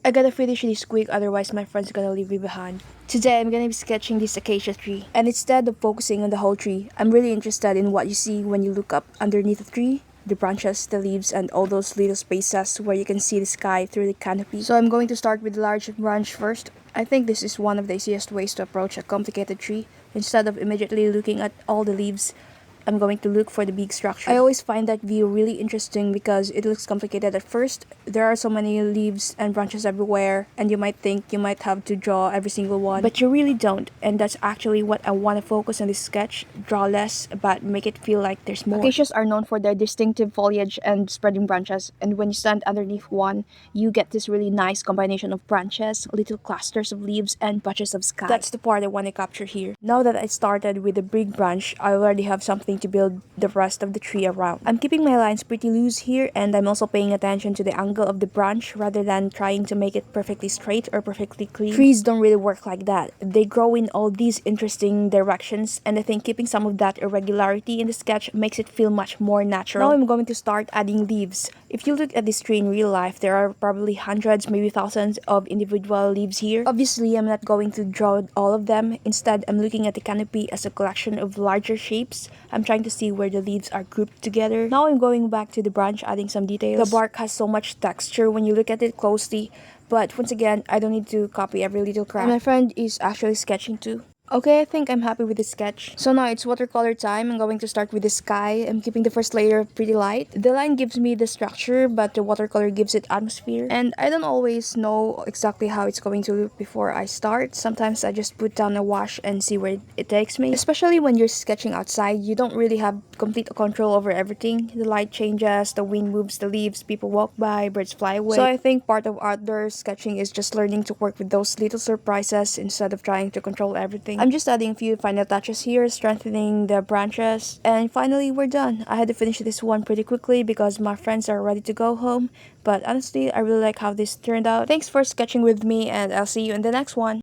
I gotta finish this quick, otherwise my friend's gonna leave me behind. Today I'm gonna be sketching this acacia tree, and instead of focusing on the whole tree, I'm really interested in what you see when you look up underneath the tree. The branches, the leaves, and all those little spaces where you can see the sky through the canopy. So I'm going to start with the large branch first. I think this is one of the easiest ways to approach a complicated tree. Instead of immediately looking at all the leaves, I'm going to look for the big structure. I always find that view really interesting because it looks complicated at first. There are so many leaves and branches everywhere, and you might think you might have to draw every single one, but you really don't. And that's actually what I want to focus on this sketch. Draw less, but make it feel like there's more. Acacias are known for their distinctive foliage and spreading branches, and when you stand underneath one, you get this really nice combination of branches, little clusters of leaves, and patches of sky. That's the part I want to capture here. Now that I started with the big branch, I already have something to build the rest of the tree around. I'm keeping my lines pretty loose here, and I'm also paying attention to the angle of the branch rather than trying to make it perfectly straight or perfectly clean. Trees don't really work like that. They grow in all these interesting directions, and I think keeping some of that irregularity in the sketch makes it feel much more natural. Now I'm going to start adding leaves. If you look at this tree in real life, there are probably hundreds, maybe thousands of individual leaves here. Obviously, I'm not going to draw all of them. Instead, I'm looking at the canopy as a collection of larger shapes. I'm trying to see where the leaves are grouped together. Now I'm going back to the branch, adding some details. The bark has so much texture when you look at it closely, but once again, I don't need to copy every little crack. And my friend is actually sketching too. Okay, I think I'm happy with this sketch. So now it's watercolor time. I'm going to start with the sky. I'm keeping the first layer pretty light. The line gives me the structure, but the watercolor gives it atmosphere. And I don't always know exactly how it's going to look before I start. Sometimes I just put down a wash and see where it takes me. Especially when you're sketching outside, you don't really have complete control over everything. The light changes, the wind moves the leaves, people walk by, birds fly away. So I think part of outdoor sketching is just learning to work with those little surprises instead of trying to control everything. I'm just adding a few final touches here, strengthening the branches, and finally we're done. I had to finish this one pretty quickly because my friends are ready to go home, but honestly, I really like how this turned out. Thanks for sketching with me, and I'll see you in the next one.